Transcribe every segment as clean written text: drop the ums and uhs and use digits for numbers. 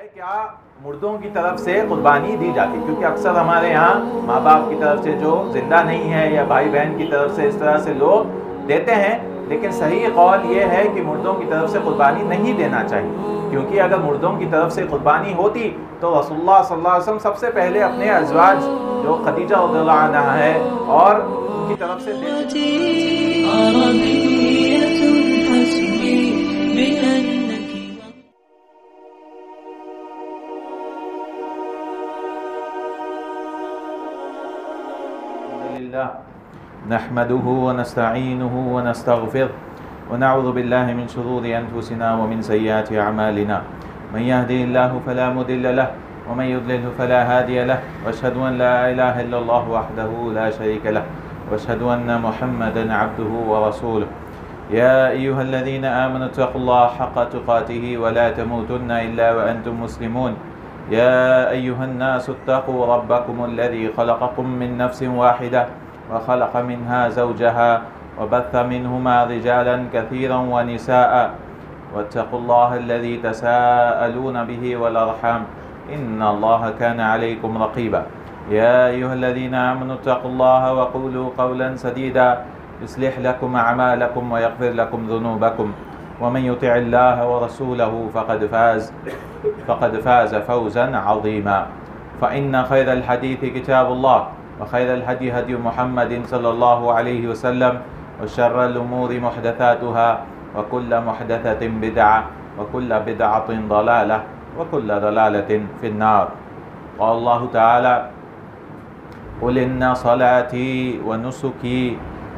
है क्या मुर्दों की तरफ से कुर्बानी दी जाती है? क्योंकि अक्सर हमारे यहाँ माँ बाप की तरफ से जो जिंदा नहीं है या भाई बहन की तरफ से इस तरह से लोग देते हैं, लेकिन सही कौल ये है कि मुर्दों की तरफ से कुर्बानी नहीं देना चाहिए। क्योंकि अगर मुर्दों की तरफ से कुर्बानी होती तो रसूलुल्लाह सल्लल्लाहु अलैहि वसल्लम सबसे पहले अपने अज़वाज जो खदीजा रज़ियल्लाहु अन्हा है और उनकी तरफ से नहमदुहु व नस्तईनुहु व नस्तगफिर व नऊज़ु बिल्लाहि मिन शुरूरि अनफुसिना व मिन सय्यिआति अअमालिना मन यहदिहिल्लाहु फला मुदिल्ल लहु व मन युद्लिल्हु फला हादिय लहु व अशहदु अन ला इलाहा इल्लल्लाहु वहदहु ला शरीका लहु व अशहदु अन्न मुहम्मदन अब्दुहु व रसूलुहु या अय्युहल्लज़ीना आमनु इत्तक़ुल्लाहा हक़्क़ तुक़ातिहि व ला तमूतुन्ना इल्ला व अंतुम मुस्लिमून या अय्युहन्नासु इत्तक़ू रब्बकुमुल्लज़ी ख़लक़कुम मिन नफ्सिन वाहिदा व ख़लक़ मिन्हा ज़ौजहा व बत्थ मिन्हुमा रिजालन कसीरन व निसाअ वत्तक़ुल्लाहल्लज़ी तसाअलून बिही वल अर्हम इन्नल्लाहा काना अलैकुम रक़ीबा या अय्युहल्लज़ीना आमनु इत्तक़ुल्लाहा व क़ूलू क़ौलन सदीदा युस्लिह लकुम अअमालकुम व यग़फ़िर लकुम ज़ुनूबकुम व मन युतिइल्लाह व रसूलहु फ़क़द फ़ाज़ फ़ौज़न अज़ीमा फ़इन्न ख़ैरल हदीथि किताबुल्लाह व खैरल हदी हदी मुहम्मदिन सल्लल्लाहु अलैहि वसल्लम व शर्रल उमूरि मुहदसातुहा व कुल्ल मुहदसतिन बिदअह व कुल्ल बिदअतिन दलालह व कुल्ल दलालतिन फिन्नार। क़ाल अल्लाहु तआला क़ुल इन्ना सलाती व नुसुकी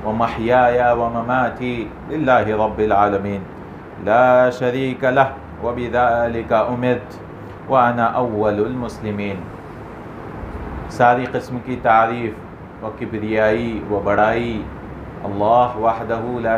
व महयाया व ममाती लिल्लाहि रब्बिल आलमीन ला शरीका लहु व बिज़ालिका उमिरतु व अना अव्वलुल मुस्लिमीन। सारी किस्म की तारीफ़ व किब्रियाई व बड़ाई अल्लाह वहदहु ला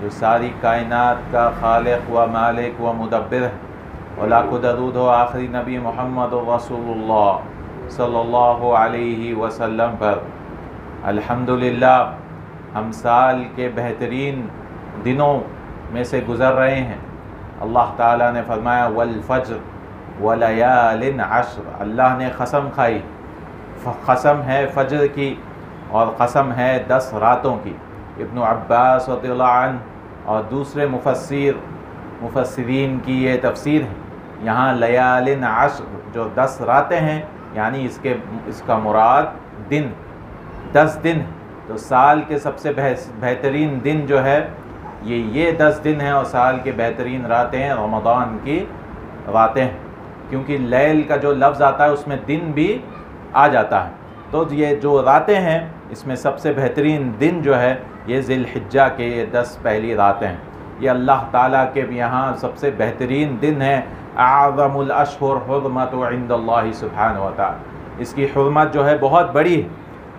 जो सारी कायनात का खालिक व मालिक व मुदब्बिर है। और लाखों दरूद हो आखिरी नबी मोहम्मद रसूलुल्लाह सल्लल्लाहु अलैहि वसल्लम पर। अल्हम्दुलिल्लाह हम साल के बेहतरीन दिनों में से गुज़र रहे हैं। अल्लाह ताला ने फरमाया वल फज्र वलयालिन अश्र, अल्लाह ने कसम खाई, कसम है फजर की और कसम है 10 रातों की। इब्न अब्बास रज़ियल्लाहु अन्हु और दूसरे मुफस्सिरीन की ये तफसीर है। यहाँ लयालिन अश्र जो 10 रातें हैं, यानी इसका मुराद दिन 10 दिन। तो साल के सबसे बेहतरीन दिन जो है ये 10 दिन हैं और साल के बेहतरीन रातें हैं रमज़ान की रातें हैं, क्योंकि लैल का जो लफ्ज़ आता है उसमें दिन भी आ जाता है। तो ये जो रातें हैं इसमें सबसे बेहतरीन दिन जो है ये ज़िलहिज्जा के ये 10 पहली रातें हैं। ये अल्लाह ताला के यहाँ सबसे बेहतरीन दिन है। आज़मुल अशहुर हुर्मतु इंदल्लाहि सुब्हानहु व तआला, इसकी हुर्मत जो है बहुत बड़ी है।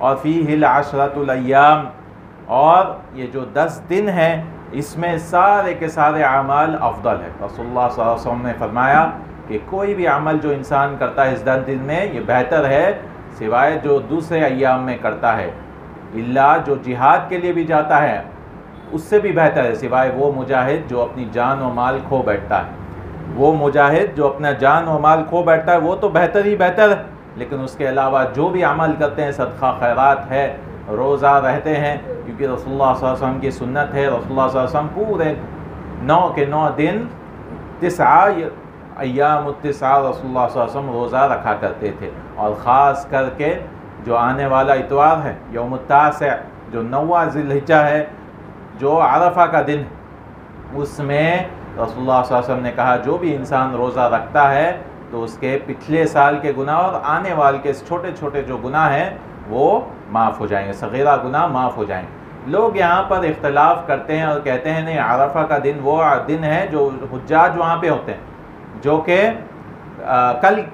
और फ़ीहिल अशरतुल अय्याम, और ये जो 10 दिन हैं इसमें सारे के सारे अमाल अफदल है। रसूलुल्लाह सल्लल्लाहु अलैहि वसल्लम ने फरमाया कि कोई भी अमल जो इंसान करता है इस 10 दिन में ये बेहतर है सिवाय जो दूसरे अय्याम में करता है। इल्ला जो जिहाद के लिए भी जाता है उससे भी बेहतर है, सिवाय वो मुजाहिद जो अपनी जान और माल खो बैठता है। वो मुजाहिद जो अपना जान और माल खो बैठता है वो तो बेहतर ही बेहतर है, लेकिन उसके अलावा जो भी अमल करते हैं, सदका खैरात है, रोज़ा रहते हैं, क्योंकि रसूलुल्लाह सल्लल्लाहु अलैहि वसल्लम की सुन्नत है। रसूलुल्लाह सल्लल्लाहु अलैहि वसल्लम पूरे 9 के 9 दिन 9 अय्यामुत्तिसा रसूलुल्लाह सल्लल्लाहु अलैहि वसल्लम रोज़ा रखा करते थे। और ख़ास करके जो आने वाला इतवार है यौमुत्तासिअ, जो 9वां ज़िलहिज्जा है, जो अरफा का दिन, उसमें रसूलुल्लाह सल्लल्लाहु अलैहि वसल्लम ने कहा जो भी इंसान रोज़ा रखता है तो उसके पिछले साल के गुनाह और आने वाले के छोटे छोटे जो गुनाह हैं वो माफ़ हो जाएंगे, सग़ीरा गुनाह माफ़ हो जाएंगे। लोग यहाँ पर इख्तलाफ करते हैं और कहते हैं नहीं, अरफा का दिन वो दिन है जो हुज्जाज वहाँ पे होते हैं, जो कि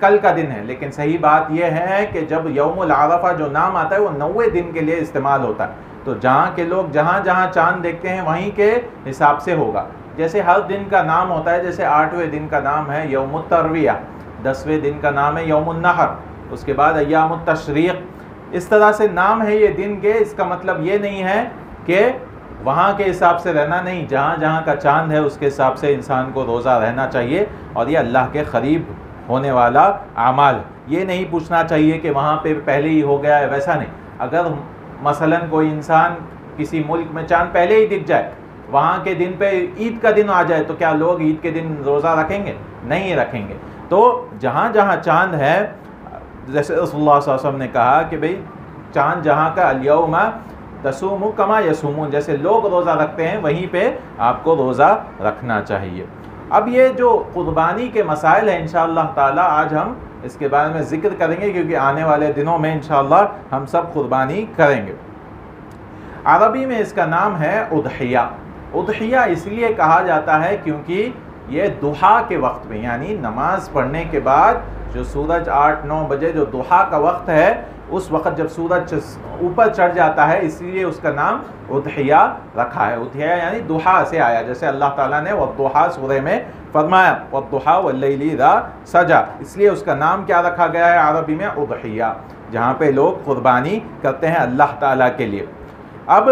कल का दिन है। लेकिन सही बात यह है कि जब यौमुल अरफा जो नाम आता है वो 90 दिन के लिए इस्तेमाल होता है। तो जहाँ के लोग जहाँ जहाँ चाँद देखते हैं वहीं के हिसाब से होगा। जैसे हर दिन का नाम होता है, जैसे 8वें दिन का नाम है यौमुत तरविया, 10वें दिन का नाम है यौमुन नहर, उसके बाद अय्यामुत तशरीक़, इस तरह से नाम है ये दिन के। इसका मतलब ये नहीं है कि वहाँ के हिसाब से रहना नहीं, जहाँ जहाँ का चांद है उसके हिसाब से इंसान को रोज़ा रहना चाहिए। और ये अल्लाह के करीब होने वाला आमाल। ये नहीं पूछना चाहिए कि वहाँ पे पहले ही हो गया है, वैसा नहीं। अगर मसलन कोई इंसान किसी मुल्क में चांद पहले ही दिख जाए, वहाँ के दिन पे ईद का दिन आ जाए, तो क्या लोग ईद के दिन रोज़ा रखेंगे? नहीं रखेंगे। तो जहाँ जहाँ चांद है, जैसे रसूलुल्लाह सल्लल्लाहु अलैहि वसल्लम ने कहा कि भाई चांद जहाँ का अल-यौमा तसूमु कमा यसूमून, जैसे लोग रोज़ा रखते हैं वहीं पे आपको रोज़ा रखना चाहिए। अब ये जो कुर्बानी के मसाइल हैं इंशाअल्लाह ताला आज हम इसके बारे में ज़िक्र करेंगे, क्योंकि आने वाले दिनों में इंशाअल्लाह हम सब कुर्बानी करेंगे। अरबी में इसका नाम है उद्हिया। उद्हिया इसलिए कहा जाता है क्योंकि ये दुहा के वक्त में, यानी नमाज पढ़ने के बाद जो सूरज 8-9 बजे जो दुहा का वक्त है, उस वक्त जब सूरज ऊपर चढ़ जाता है, इसलिए उसका नाम उद्हिया रखा है। उद्हिया यानी दुहा से आया, जैसे अल्लाह ताला ने वद्दुहा सूरह में फरमाया वद्दुहा वल्लैलि इज़ा सजा, इसलिए उसका नाम क्या रखा गया है अरबी में? उद्हिया, जहाँ पे लोग कुर्बानी करते हैं अल्लाह ताला के लिए। अब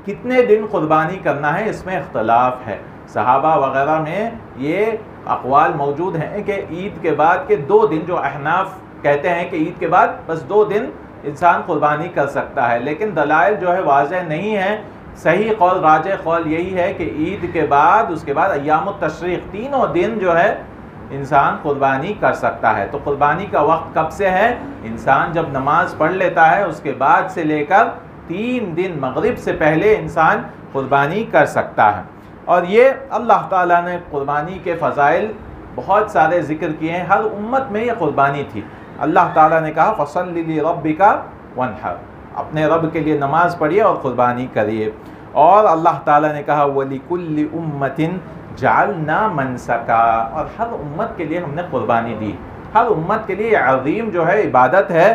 कितने दिन कुर्बानी करना है इसमें इख्तलाफ है। सहाबा वगैरह में ये अक़वाल मौजूद हैं कि ईद के बाद के 2 दिन, जो अहनाफ कहते हैं कि ईद के बाद बस 2 दिन इंसान कुर्बानी कर सकता है, लेकिन दलाइल जो है वाज़ेह नहीं है। सही कौल, राजे कौल यही है कि ईद के बाद, उसके बाद अय्यामुत तशरीक़, तीनों दिन जो है इंसान कुर्बानी कर सकता है। तो कुर्बानी का वक्त कब से है? इंसान जब नमाज पढ़ लेता है उसके बाद से लेकर 3 दिन मगरिब से पहले इंसान कुर्बानी कर सकता है। और ये अल्लाह ताला ने कुर्बानी के फ़ज़ाइल बहुत सारे ज़िक्र किए हैं। हर उम्मत में ये कुर्बानी थी। अल्लाह ताला ने कहा फ़सल्लि लिरब्बिका वन्हर, अपने रब के लिए नमाज पढ़िए और क़ुरबानी करिए। और अल्लाह ताला ने कहा वलिकुल्लि उम्मतिन जअलना मनसका, और हर उम्मत के लिए हमने क़ुरबानी दी। हर उम्मत के लिए अज़ीम जो है इबादत है,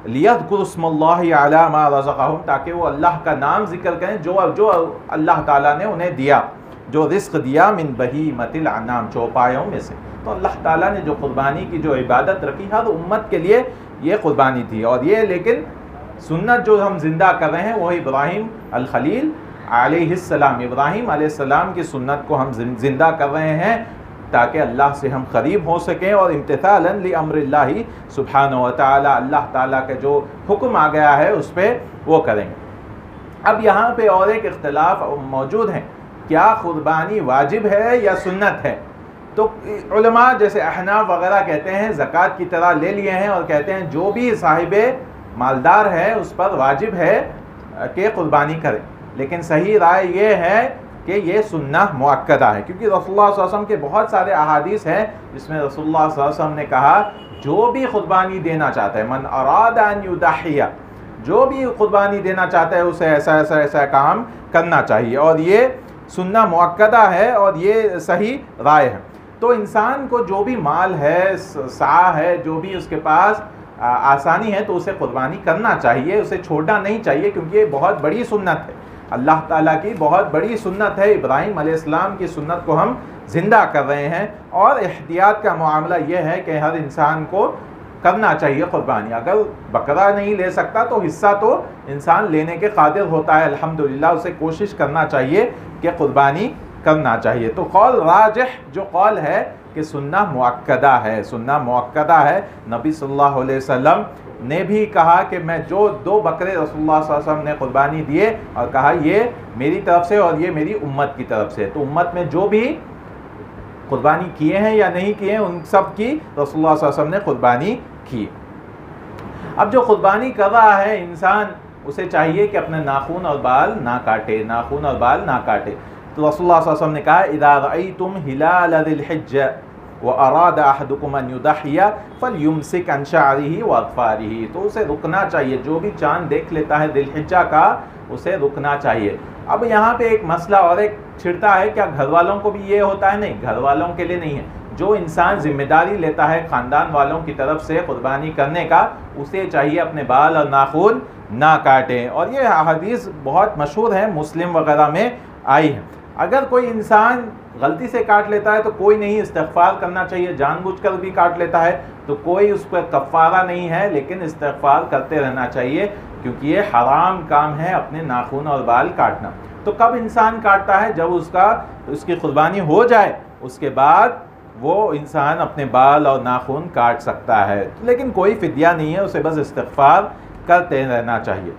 लियज़कुरु स्मल्लाहि अला मा रज़क़हुम, ताकि वो अल्लाह का नाम ज़िक्र करें जो अल्लाह ताला ने उन्हें दिया, जो रिस्क दिया, मिन बहीमतिल अनाम, चौपायों में से। तो अल्लाह ताला ने जो कुर्बानी की जो इबादत रखी, हर उम्मत के लिए ये कुर्बानी थी। और ये लेकिन सुन्नत जो हम ज़िंदा कर रहे हैं वो इब्राहीम अल खलील अलैहिस्सलाम, इब्राहीम अलैहिस्सलाम की सुन्नत को हम ज़िंदा कर रहे हैं, ताकि अल्लाह से हम करीब हो सकें और इम्तिसालन लि अम्रिल्लाहि सुब्हानहु व तआला, अल्लाह ताला का जो हुक्म आ गया है उस पर वो करेंगे। अब यहाँ पे और एक इख्तलाफ मौजूद है, क्या कुर्बानी वाजिब है या सुन्नत है? तो उलमा जैसे अहनाफ वगैरह कहते हैं ज़कात की तरह ले लिए हैं और कहते हैं जो भी साहिबे मालदार है उस पर वाजिब है कि कुर्बानी करें। लेकिन सही राय ये है कि ये सुन्नह मुअक्कदा है, क्योंकि रसूलुल्लाह सल्लल्लाहु अलैहि वसल्लम के बहुत सारे अहादीस हैं जिसमें रसूलुल्लाह सल्लल्लाहु अलैहि वसल्लम ने कहा जो भी कुर्बानी देना चाहता है, मन अरादा अन युदहिया, जो भी कुर्बानी देना चाहता है उसे ऐसा ऐसा ऐसा काम करना चाहिए। और ये सुन्नह मुअक्कदा है और ये सही राय है। तो इंसान को जो भी माल है, सा है, जो भी उसके पास आसानी है तो उसे कुर्बानी करना चाहिए, उसे छोड़ना नहीं चाहिए, क्योंकि ये बहुत बड़ी सुन्नत है, अल्लाह ताला की बहुत बड़ी सुन्नत है। इब्राहीम अलैहिस्सलाम की सुन्नत को हम ज़िंदा कर रहे हैं। और एहतियात का मामला ये है कि हर इंसान को करना चाहिए कुर्बानी। अगर बकरा नहीं ले सकता तो हिस्सा तो इंसान लेने के कादिर होता है, अल्हम्दुलिल्लाह, उसे कोशिश करना चाहिए कि कुर्बानी करना चाहिए। तो कौल राजिह जो कौल है कि सुन्नह मुअक्कदा है, सुन्नह मुअक्कदा है। नबी सल्लल्लाहु अलैहि वसल्लम ने भी कहा कि मैं जो 2 बकरे रसूलुल्लाह सल्लल्लाहु अलैहि वसल्लम ने कुर्बानी दिए और कहा ये मेरी तरफ से और ये मेरी उम्मत की तरफ से, तो उम्मत में जो भी कुर्बानी किए हैं या नहीं किए हैं उन सब की रसूलुल्लाह सल्लल्लाहु अलैहि वसल्लम ने कुर्बानी की। अब जो कुर्बानी कर रहा है इंसान, उसे चाहिए कि अपने नाखून और बाल ना काटे, नाखून और बाल ना काटे। तो रसूलुल्लाह सल्लल्लाहु अलैहि वसल्लम ने कहा इज़ा रअयतुम हिलाल ज़िल-हिज्जा व अरादा अहदुकुम अन युदहिया फलयुमसिक अन शअरिही व अज़फारिही, तो उसे रुकना चाहिए, जो भी चांद देख लेता है ज़िल-हिज्जा का उसे रुकना चाहिए। अब यहाँ पे एक मसला और एक छिड़ता है, क्या घर वालों को भी ये होता है? नहीं, घर वालों के लिए नहीं है। जो इंसान जिम्मेदारी लेता है ख़ानदान वालों की तरफ से कुर्बानी करने का, उसे चाहिए अपने बाल और नाखून ना काटें। और ये हदीस बहुत मशहूर है, मुस्लिम वगैरह में आई है। अगर कोई इंसान गलती से काट लेता है तो कोई नहीं, इस्तिग़फ़ार करना चाहिए। जानबूझकर भी काट लेता है तो कोई उस पर कफ़ारा नहीं है, लेकिन इस्तिग़फ़ार करते रहना चाहिए। क्योंकि ये हराम काम है अपने नाखून और बाल काटना। तो कब इंसान काटता है? जब उसकी कुर्बानी हो जाए, उसके बाद वो इंसान अपने बाल और नाखून काट सकता है। लेकिन कोई फिद्या नहीं है, उसे बस इस्तिग़फ़ार करते रहना चाहिए।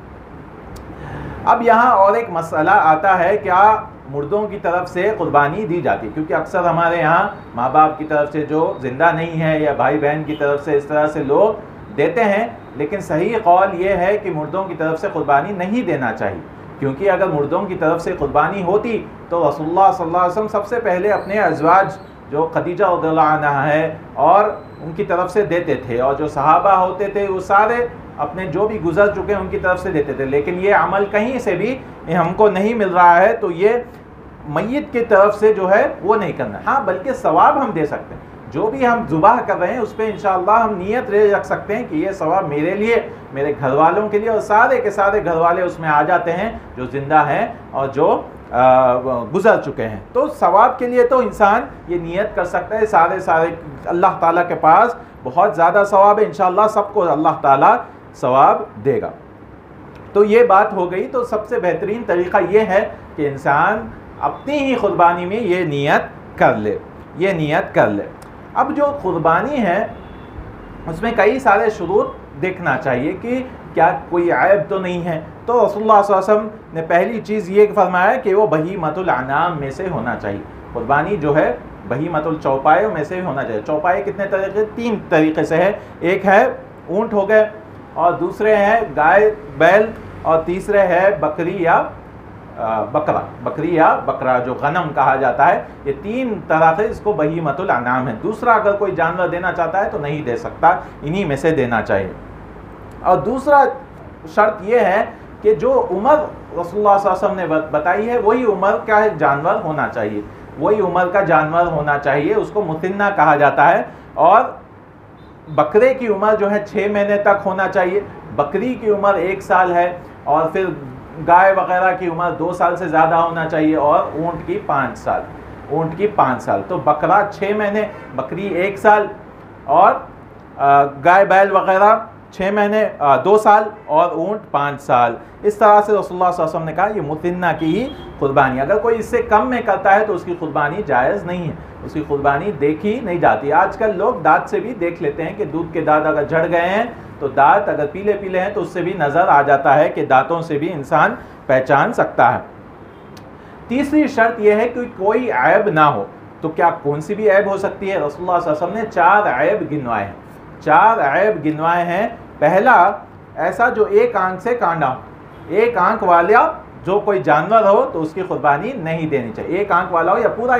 अब यहाँ और एक मसला आता है, क्या मुर्दों की तरफ से कुर्बानी दी जाती है? क्योंकि अक्सर हमारे यहाँ माँ बाप की तरफ से जो ज़िंदा नहीं है या भाई बहन की तरफ से इस तरह से लोग देते हैं, लेकिन सही कौल ये है कि मुर्दों की तरफ से कुर्बानी नहीं देना चाहिए। क्योंकि अगर मुर्दों की तरफ से कुर्बानी होती तो रसूलुल्लाह सल्लल्लाहु अलैहि वसल्लम सबसे पहले अपने अज़वाज जो खदीजा रज़ियल्लाहु अन्हा है और उनकी तरफ से देते थे, और जो सहाबा होते थे वो सारे अपने जो भी गुजर चुके हैं उनकी तरफ से देते थे। लेकिन ये अमल कहीं से भी हमको नहीं मिल रहा है, तो ये मय्यत की तरफ से जो है वो नहीं करना। हाँ, बल्कि सवाब हम दे सकते हैं। जो भी हम ज़ुबाह कर रहे हैं उस पर इंशाअल्लाह हम नियत रख सकते हैं कि ये सवाब मेरे लिए, मेरे घर वालों के लिए, और सारे के सारे घर वाले उसमें आ जाते हैं जो ज़िंदा हैं और जो गुजर चुके हैं। तो सवाब के लिए तो इंसान ये नियत कर सकता है। सारे अल्लाह ताला के पास बहुत ज़्यादा सवाब है, इंशाअल्लाह सबको अल्लाह ताला सवाब देगा। तो ये बात हो गई। तो सबसे बेहतरीन तरीक़ा ये है कि इंसान अपनी ही कुर्बानी में ये नियत कर ले। अब जो कुर्बानी है उसमें कई सारे शुरूत देखना चाहिए कि क्या कोई ऐब तो नहीं है। तो रसूलुल्लाह सल्लल्लाहु अलैहि वसल्लम ने पहली चीज़ ये फरमाया कि वो बहीमतुल अनाम में से होना चाहिए। कुर्बानी जो है बहीमतुल चौपायों में से होना चाहिए। चौपाए कितने तरीके? 3 तरीके से है। एक है ऊँट हो गए, और दूसरे हैं गाय बैल, और तीसरे है बकरी या बकरा जो गनम कहा जाता है। ये 3 तरह से इसको बहीमतुल अनाम है। दूसरा अगर कोई जानवर देना चाहता है तो नहीं दे सकता, इन्हीं में से देना चाहिए। और दूसरा शर्त यह है कि जो उम्र रसूलुल्लाह सल्लल्लाहु अलैहि वसल्लम ने बताई है वही उम्र का जानवर होना चाहिए, वही उम्र का जानवर होना चाहिए। उसको मुसिन्ना कहा जाता है। और बकरे की उम्र जो है 6 महीने तक होना चाहिए, बकरी की उम्र 1 साल है, और फिर गाय वगैरह की उम्र 2 साल से ज़्यादा होना चाहिए, और ऊँट की 5 साल। तो बकरा 6 महीने, बकरी 1 साल, और गाय बैल वगैरह 6 महीने 2 साल, और ऊँट 5 साल। इस तरह से रसूलुल्लाह सल्लल्लाहु अलैहि वसल्लम ने कहा ये मुसिन्ना की ही कुर्बानी। अगर कोई इससे कम में करता है तो उसकी कुर्बानी जायज़ नहीं है, उसकी कुर्बानी देखी नहीं जाती। आजकल लोग दांत से भी देख लेते हैं कि दूध के दांत अगर झड़ गए हैं, तो दांत अगर पीले पीले हैं तो उससे भी नज़र आ जाता है कि दांतों से भी इंसान पहचान सकता है। तीसरी शर्त यह है कि कोई ऐब ना हो। तो क्या कौन सी भी ऐब हो सकती है? रसूलुल्लाह सल्लल्लाहु अलैहि वसल्लम ने 4 ऐब गिनवाए हैं। 4 ऐब गिनवाए हैं। पहला, ऐसा जो एक आंख से कांडा हो, एक आंख वाला जो कोई जानवर हो तो उसकी कुर्बानी नहीं देनी चाहिए। एक आंख वाला हो या पूरा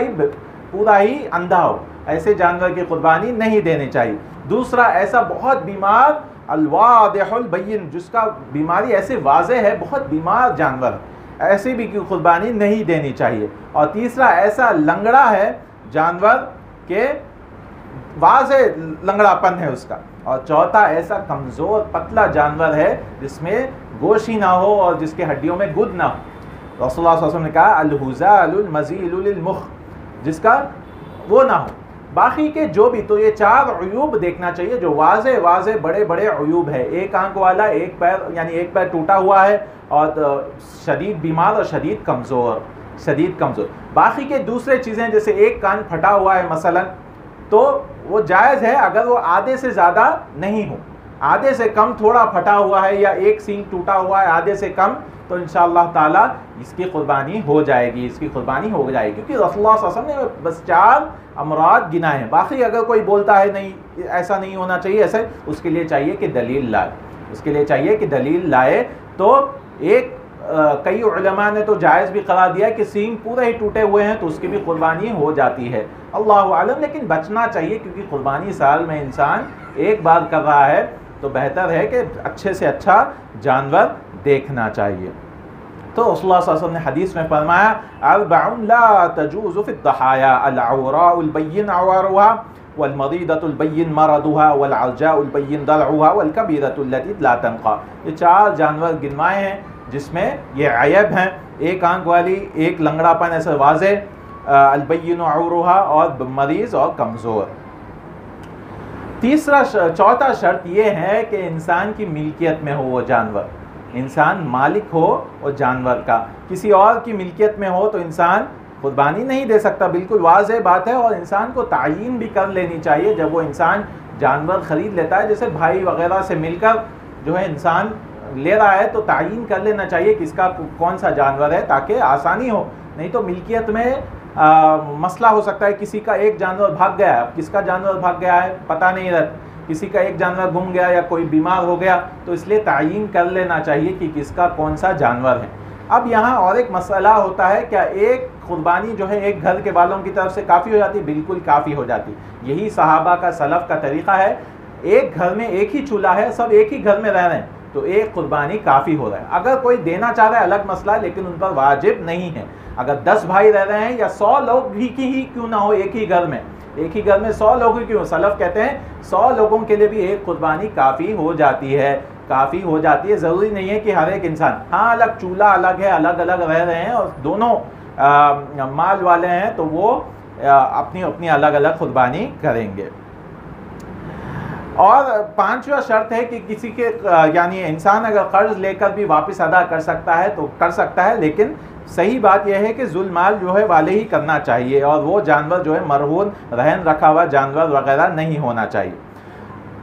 ही अंधा हो, ऐसे जानवर की कुर्बानी नहीं देनी चाहिए। दूसरा, ऐसा बहुत बीमार अलवादिहुल बय्यिन, जिसका बीमारी ऐसे वाज़े है, बहुत बीमार जानवर, ऐसे भी की कुर्बानी नहीं देनी चाहिए। और तीसरा, ऐसा लंगड़ा है जानवर के वाज़े लंगड़ापन है उसका। और चौथा, ऐसा कमज़ोर पतला जानवर है जिसमें गोशी ना हो और जिसके हड्डियों में गुद ना हो। रसूलुल्लाह सल्लल्लाहु अलैहि वसल्लम ने कहा अल-हुज़ालुल मज़ीलुल मुख, जिसका वो ना हो। बाकी के जो भी, तो ये 4 अयूब देखना चाहिए जो वाज़े बड़े अयूब है। एक आंख वाला, एक पैर यानी एक पैर टूटा हुआ है, और शदीद बीमार और शदीद कमज़ोर। बाकी के दूसरे चीज़ें जैसे एक कान फटा हुआ है मसलन, तो वो जायज़ है अगर वो आधे से ज़्यादा नहीं हो। आधे से कम थोड़ा फटा हुआ है या एक सींग टूटा हुआ है आधे से कम, तो इंशाअल्लाह ताला इसकी कुर्बानी हो जाएगी, क्योंकि रसूलुल्लाह सल्लल्लाहु अलैहि वसल्लम ने बस 4 अमराद गिनाए हैं। बाकी अगर कोई बोलता है नहीं ऐसा नहीं होना चाहिए, ऐसे उसके लिए चाहिए कि दलील लाए। तो एक कई उलमा ने तो जायज़ भी करार दिया कि सींग पूरे ही टूटे हुए हैं तो उसकी भी कुर्बानी हो जाती है, अल्लाहु आलम। लेकिन बचना चाहिए, क्योंकि कुर्बानी साल में इंसान एक बार कर रहा है, तो बेहतर है कि अच्छे से अच्छा जानवर देखना चाहिए। तो रसूलुल्लाह सल्लल्लाहु अलैहि वसल्लम ने हदीस में फरमाया अर्बउन ला तजूज़ु फिद दहाया अल-औराउल बय्यिन औरुहा वल मरीदतुल बय्यिन मरदुहा वल अर्जाउल बय्यिन दलउहा वल कबीरतुल लती ला तनक़ा। ये 4 जानवर गिनवाए हैं जिसमें ये अयब हैं, एक आंख वाली, एक लंगड़ापन ऐसे वाज़े, अल-बय्यिन औरुहा, और मरीज़ और कमज़ोर। चौथा शर्त ये है कि इंसान की मिल्कियत में हो वो जानवर। इंसान मालिक हो और जानवर का किसी और की मिल्कियत में हो तो इंसान कुर्बानी नहीं दे सकता, बिल्कुल वाज़ेह बात है। और इंसान को तायीन भी कर लेनी चाहिए जब वो इंसान जानवर ख़रीद लेता है, जैसे भाई वगैरह से मिलकर जो है इंसान ले रहा है तो तायीन कर लेना चाहिए किसका कौन सा जानवर है, ताकि आसानी हो। नहीं तो मिल्कियत में मसला हो सकता है, किसी का एक जानवर भाग गया है, अब किसका जानवर भाग गया है पता नहीं रहता, किसी का एक जानवर गुम गया या कोई बीमार हो गया, तो इसलिए तायीन कर लेना चाहिए कि किसका कौन सा जानवर है। अब यहाँ और एक मसला होता है, क्या एक कुर्बानी जो है एक घर के वालों की तरफ से काफ़ी हो जाती है? बिल्कुल काफ़ी हो जाती। यही सहाबा का सलफ़ का तरीक़ा है। एक घर में एक ही चूल्हा है, सब एक ही घर में रह रहे हैं, तो एक कुर्बानी काफ़ी हो रहा है। अगर कोई देना चाह रहा है अलग मसला है, लेकिन उन पर वाजिब नहीं है। अगर 10 भाई रह रहे हैं या 100 लोग भी ही क्यों ना हो, एक ही घर में 100 लोग ही क्यों, सलफ़ कहते हैं 100 लोगों के लिए भी एक कुर्बानी काफ़ी हो जाती है, काफ़ी हो जाती है। ज़रूरी नहीं है कि हर एक इंसान, हाँ अलग चूल्हा अलग है, अलग अलग रह रहे हैं और दोनों माल वाले हैं, तो वो अपनी अपनी अलग अलग कुर्बानी करेंगे। और 5वां शर्त है कि किसी के यानी इंसान अगर कर्ज लेकर भी वापस अदा कर सकता है तो कर सकता है, लेकिन सही बात यह है कि जुल्म माल जो है वाले ही करना चाहिए, और वो जानवर जो है मरहून रहन रखा हुआ जानवर वगैरह नहीं होना चाहिए।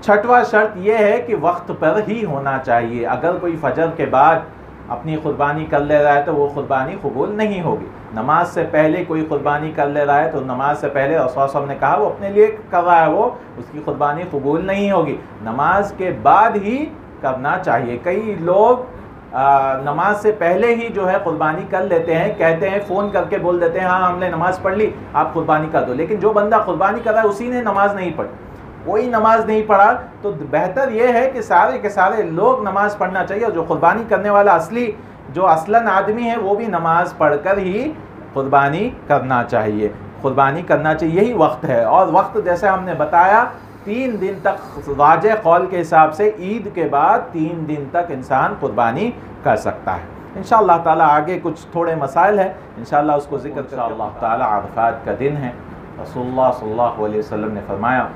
6वां शर्त यह है कि वक्त पर ही होना चाहिए। अगर कोई फजर के बाद अपनी कुर्बानी कर ले रहा है तो वो कुर्बानी कबूल नहीं होगी। नमाज से पहले कोई कुर्बानी कर ले रहा है तो नमाज से पहले रसूल साहब ने कहा वो अपने लिए कर रहा है, वो उसकी कुर्बानी कबूल नहीं होगी। नमाज के बाद ही करना चाहिए। कई लोग नमाज से पहले ही जो है कुर्बानी कर लेते हैं, कहते हैं फ़ोन करके बोल देते हैं हाँ हमने नमाज पढ़ ली आप कुर्बानी कर दो, लेकिन जो बंदा कुर्बानी कर रहा है उसी ने नमाज नहीं पढ़ी, कोई नमाज नहीं पढ़ा। तो बेहतर यह है कि सारे के सारे लोग नमाज पढ़ना चाहिए, और जो कुर्बानी करने वाला असली जो असलन आदमी है वो भी नमाज पढ़कर ही कुर्बानी करना चाहिए, कुर्बानी करना चाहिए। यही वक्त है, और वक्त जैसे हमने बताया 3 दिन तक वाज़ेह कौल के हिसाब से ईद के बाद 3 दिन तक इंसान कुर्बानी कर सकता है। इंशाअल्लाह ताला आगे कुछ थोड़े मसाइल हैं, इंशाअल्लाह उसको ज़िक्र इंशाअल्लाह ताला। अरफ़ात का दिन है, रसूलुल्लाह सल्लल्लाहु अलैहि वसल्लम ने फरमाया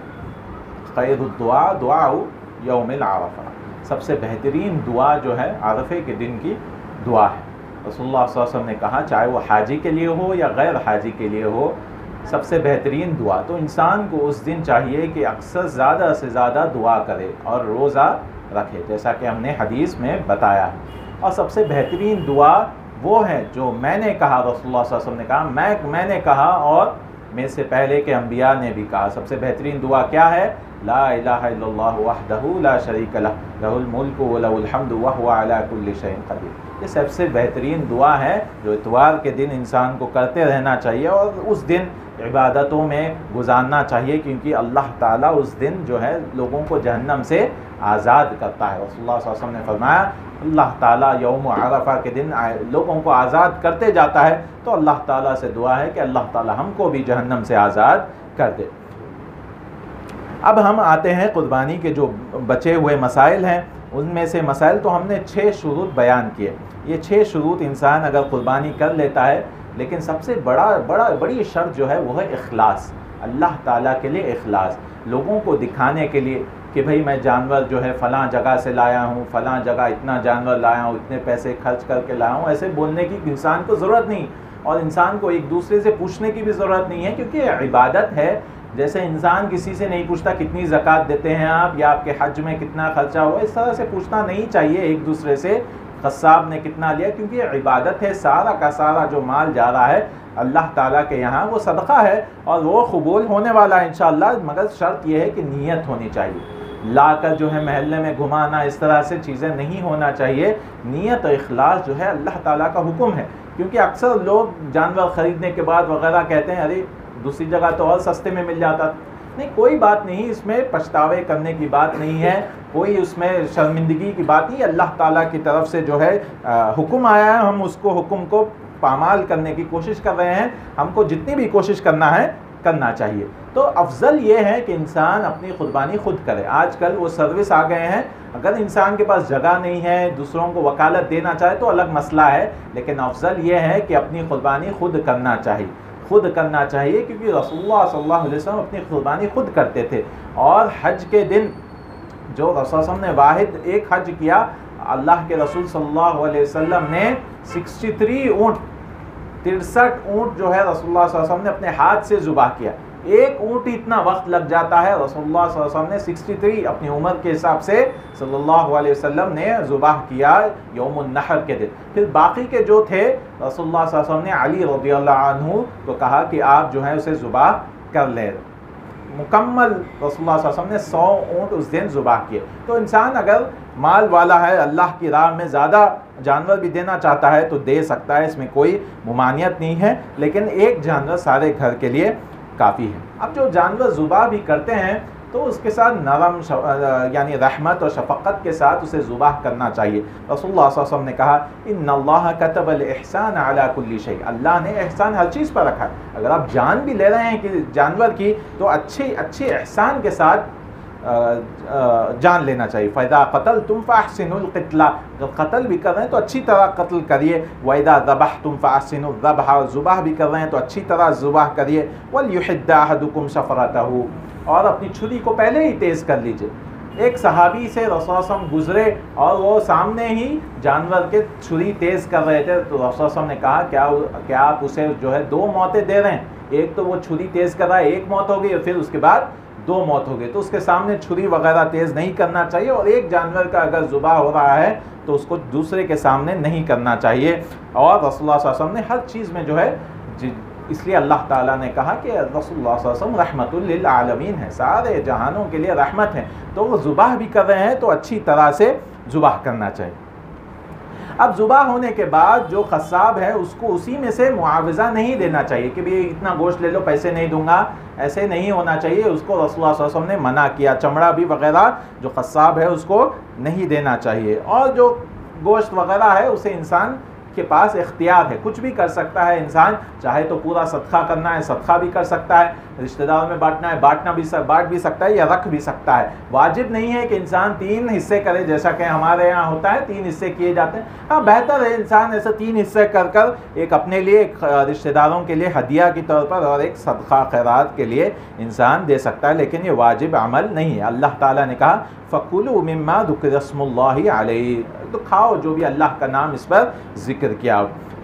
खैरुद्दुआ दुआउ यौमिल अरफ़ा, सबसे बेहतरीन दुआ जो है अरफ़े के दिन की दुआ है। रसूलुल्लाह सल्लल्लाहु अलैहि वसल्लम ने कहा चाहे वो हाजी के लिए हो या गैर हाजी के लिए हो, सबसे बेहतरीन दुआ। तो इंसान को उस दिन चाहिए कि अक्सर ज़्यादा से ज़्यादा दुआ करे और रोज़ा रखे, जैसा कि हमने हदीस में बताया है। और सबसे बेहतरीन दुआ वो है जो मैंने कहा, रसूलुल्लाह सल्लल्लाहु अलैहि वसल्लम ने कहा, मैंने कहा और मेरे से पहले के अंबिया ने भी कहा। सबसे बेहतरीन दुआ क्या है? ला इलाहा इल्लल्लाहु वहदहु ला शरीका लह लहुल मुल्कु व लहुल हम्दु व हुवा अला कुल्लि शैइन क़दीर। ये सबसे बेहतरीन दुआ है जो इतवार के दिन इंसान को करते रहना चाहिए और उस दिन इबादतों में गुजारना चाहिए, क्योंकि अल्लाह ताला उस दिन जो है लोगों को जहन्नम से आज़ाद करता है। रसूलुल्लाह सल्लल्लाहु अलैहि वसल्लम ने फरमाया अल्लाह ताला यौम अरफा के दिन लोगों को आज़ाद करते जाता है, तो अल्लाह ताला से दुआ है कि अल्लाह ताला हमको भी जहन्नम से आज़ाद कर दे। अब हम आते हैं कुर्बानी के जो बचे हुए मसाइल हैं, उनमें से मसाइल तो हमने 6 शुरूत बयान किए। ये 6 शुरूत इंसान अगर कुर्बानी कर लेता है, लेकिन सबसे बड़ी शर्त जो है वो है इखलास, अल्लाह ताला के लिए इखलास। लोगों को दिखाने के लिए कि भाई मैं जानवर जो है फ़लाँ जगह से लाया हूँ, फ़लाँ जगह इतना जानवर लाया हूँ, इतने पैसे खर्च करके लाया हूँ, ऐसे बोलने की इंसान को ज़रूरत नहीं, और इंसान को एक दूसरे से पूछने की भी ज़रूरत नहीं है, क्योंकि इबादत है। जैसे इंसान किसी से नहीं पूछता कितनी ज़कात देते हैं आप, या आपके हज में कितना खर्चा हुआ, इस तरह से पूछना नहीं चाहिए एक दूसरे से कस्साब ने कितना लिया, क्योंकि इबादत है। सारा का सारा जो माल जा रहा है अल्लाह ताला के यहाँ, वो सदका है और वो कबूल होने वाला है इंशाअल्लाह। मगर शर्त यह है कि नीयत होनी चाहिए। लाकर जो है महल्ले में घुमाना, इस तरह से चीज़ें नहीं होना चाहिए। नीयत और इखलास जो है अल्लाह ताला का हुक्म है, क्योंकि अक्सर लोग जानवर ख़रीदने के बाद वगैरह कहते हैं अरे दूसरी जगह तो और सस्ते में मिल जाता। नहीं, कोई बात नहीं, इसमें पछतावे करने की बात नहीं है, कोई उसमें शर्मिंदगी की बात नहीं। अल्लाह ताला की तरफ से जो है हुक्म आया है, हम उसको हुक्म को पामाल करने की कोशिश कर रहे हैं। हमको जितनी भी कोशिश करना है करना चाहिए। तो अफजल ये है कि इंसान अपनी कुर्बानी खुद करे। आजकल वो सर्विस आ गए हैं, अगर इंसान के पास जगह नहीं है, दूसरों को वकालत देना चाहे तो अलग मसला है, लेकिन अफजल ये है कि अपनी कुर्बानी खुद करना चाहिए, खुद करना चाहिए। क्योंकि रसूलुल्लाह सल्लल्लाहु अलैहि वसल्लम अपनी कुर्बानी खुद करते थे। और हज के दिन जो रसूल ने वाहिद एक हज किया, अल्लाह के रसूल सल्लल्लाहु अलैहि वसल्लम ने 63 ऊँट 63 ऊँट जो है रसूलुल्लाह सल्लल्लाहु अलैहि वसल्लम ने अपने हाथ से ज़ुबाह किया। एक ऊँट इतना वक्त लग जाता है, रसूलुल्लाह सल्लल्लाहु अलैहि वसल्लम ने 63 अपनी उम्र के हिसाब से सल्लल्लाहु अलैहि वसल्लम ने ज़ुबाह किया यौमुन नहर के दिन। फिर बाकी के जो थे रसूलुल्लाह सल्लल्लाहु अलैहि वसल्लम ने अली रज़ियल्लाहु अन्हु को कहा कि आप जो है उसे ज़ुबाह कर ले। मुकम्मल रसूलुल्लाह सल्लल्लाहु अलैहि वसल्लम ने 100 ऊँट उस दिन ज़ुबाह किए। तो इंसान अगर माल वाला है, अल्लाह की राह में ज़्यादा जानवर भी देना चाहता है तो दे सकता है, इसमें कोई मुमानियत नहीं है, लेकिन एक जानवर सारे घर के लिए काफ़ी है। अब जो जानवर ज़ुबाह भी करते हैं तो उसके साथ नरम यानी रहमत और शफ़क़त के साथ उसे ज़ुबाह करना चाहिए। रसूलुल्लाह सल्लल्लाहु अलैहि वसल्लम ने कहा इन्नल्लाह कतबल इहसान अला कुल्ली शै, अल्लाह ने एहसान हर चीज़ पर रखा है। अगर आप जान भी ले रहे हैं कि जानवर की, तो अच्छे एहसान के साथ जान लेना चाहिए। फ़ैज़ा क़तल तुम फ़अहसिनुल क़ितला, अगर क़त्ल भी कर रहे हैं तो अच्छी तरह कत्ल करिए। वइज़ा ज़बह तुम फ़अहसिनुल ज़बह, ज़ुबाह भी कर रहे हैं तो अच्छी तरह ज़ुबाह करिए। वलयुहिद्द अहदुकुम शफ़रतहु, और अपनी छुरी को पहले ही तेज़ कर लीजिए। एक सहाबी से रसूल सल्लल्लाहु गुज़रे और वो सामने ही जानवर के छुरी तेज़ कर रहे थे, तो रसूल सल्लल्लाहु ने कहा क्या आप उसे जो है 2 मौतें दे रहे हैं? एक तो वो छुरी तेज़ कर रहा है, 1 मौत हो गई, और फिर उसके बाद 2 मौत हो गई। तो उसके सामने छुरी वगैरह तेज़ नहीं करना चाहिए, और एक जानवर का अगर ज़ुबाह हो रहा है तो उसको दूसरे के सामने नहीं करना चाहिए। और रसूलुल्लाह सल्लल्लाहु अलैहि वसल्लम ने हर चीज़ में जो है, इसलिए अल्लाह ताला ने कहा कि रसूलुल्लाह सल्लल्लाहु अलैहि वसल्लम रहमतुल लिल आलमीन है, सारे जहानों के लिए रहमत है। तो वो ज़ुबाह भी कर रहे हैं तो अच्छी तरह से ज़ुबाह करना चाहिए। अब ज़ुबाह होने के बाद जो क़स्साब है उसको उसी में से मुआवज़ा नहीं देना चाहिए कि भाई इतना गोश्त ले लो, पैसे नहीं दूंगा, ऐसे नहीं होना चाहिए। उसको रसूलुल्लाह सल्लल्लाहु अलैहि वसल्लम ने मना किया। चमड़ा भी वगैरह जो क़स्साब है उसको नहीं देना चाहिए। और जो गोश्त वगैरह है उसे इंसान के पास इख्तियार है, कुछ भी कर सकता है इंसान। चाहे तो पूरा सदका करना है, सदका भी कर सकता है, रिश्तेदारों में बांटना है, बांट भी सकता है, या रख भी सकता है। वाजिब नहीं है कि इंसान 3 हिस्से करे, जैसा कि हमारे यहाँ होता है 3 हिस्से किए जाते हैं। हाँ, बेहतर है इंसान ऐसे 3 हिस्से कर एक अपने लिए, एक रिश्तेदारों के लिए हदिया के तौर पर, और एक सदका खैरात के लिए इंसान दे सकता है, लेकिन ये वाजिब अमल नहीं है। अल्लाह ताला ने कहा फ़कुलू मिम्मा ज़ुकिरस्मुल्लाहि अलैहि, तो खाओ जो भी अल्लाह का नाम इस पर जिक्र किया।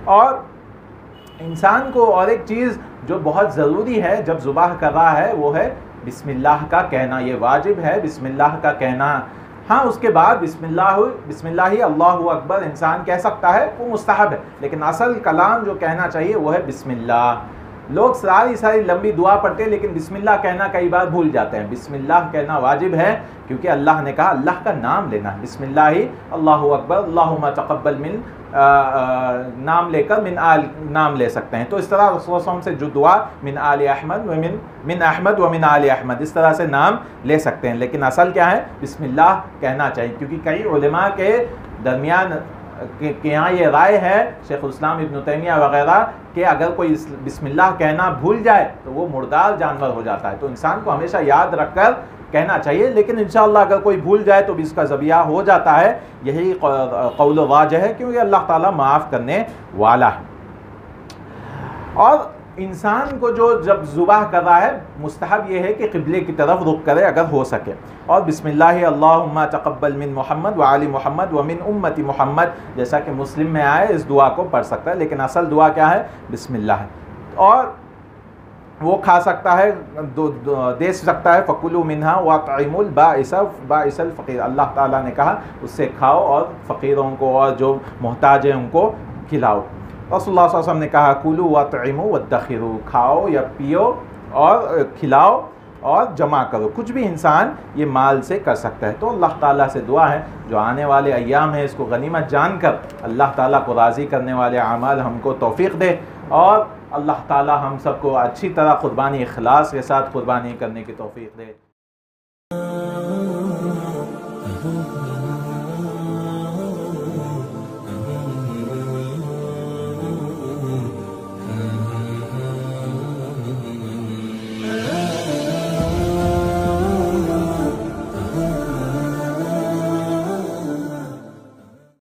और इंसान को और एक चीज़ जो बहुत ज़रूरी है जब ज़ुबाह कर रहा है वो है बिस्मिल्लाह का कहना। ये वाजिब है बिस्मिल्लाह का कहना। हाँ, उसके बाद बिस्मिल्लाह अल्लाहु अकबर इंसान कह सकता है, वो मुस्तहब है, लेकिन असल कलाम जो कहना चाहिए वो है बिस्मिल्लाह। लोग सारी लंबी दुआ पढ़ते हैं लेकिन बिस्मिल्लाह कहना कई बार भूल जाते हैं। बिस्मिल्लाह कहना वाजिब है क्योंकि अल्लाह ने कहा अल्लाह का नाम लेना है। बिस्मिल्लाह अल्लाहु अकबर अल्लाहुम्मा तक़ब्बल मिन नाम लेकर मिन आल नाम ले सकते हैं। तो इस तरह रसूल से जो दुआ मिन आल अहमद व मिन अहमद व मिन आल अहमद, इस तरह से नाम ले सकते हैं, लेकिन असल क्या है बिस्मिल्लाह कहना चाहिए। क्योंकि कई उलमा के दरमियान के यहाँ ये राय है, शेखुल इस्लाम इब्न तैमिया वगैरह, कि अगर कोई बिस्मिल्लाह कहना भूल जाए तो वो मुर्दार जानवर हो जाता है। तो इंसान को हमेशा याद रखकर कहना चाहिए, लेकिन इंशाअल्लाह अगर कोई भूल जाए तो भी इसका ज़बिया हो जाता है। यही कौल वाजिह है क्योंकि अल्लाह ताला माफ़ करने वाला है। और इंसान को जो जब ज़ुबाह कर रहा है मुस्तहब ये है कि क़िबले की तरफ रुख करे अगर हो सके। और बिस्मिल्लाह अल्लाहुम्मा तक़ब्बल मिन मोहम्मद व आली मोहम्मद व मिन उम्मती मोहम्मद, जैसा कि मुस्लिम में आए, इस दुआ को पढ़ सकता है, लेकिन असल दुआ क्या है बिस्मिल्लाह। और वो खा सकता है, दे सकता है, फ़कुलू मिन्हा वअतइमुल बाइसल फ़क़ीर, अल्लाह ताला ने कहा उससे खाओ और फ़कीरों को और जो मोहताज हैं उनको खिलाओ। रसूलुल्लाह सल्लल्लाहु अलैहि वसल्लम ने कहा कुलू वअतइमू वद्दखिरू, खाओ या पियो और खिलाओ और जमा करो। कुछ भी इंसान ये माल से कर सकता है। तो अल्लाह ताला से दुआ है जो आने वाले अय्याम है इसको गनीमत जानकर अल्लाह ताला को राज़ी करने वाले अमाल हमको तौफ़ीक़ दे, और अल्लाह ताला हम सबको अच्छी तरह क़ुरबानी इखलास के साथ क़ुरबानी करने की तौफ़ीक़ दे।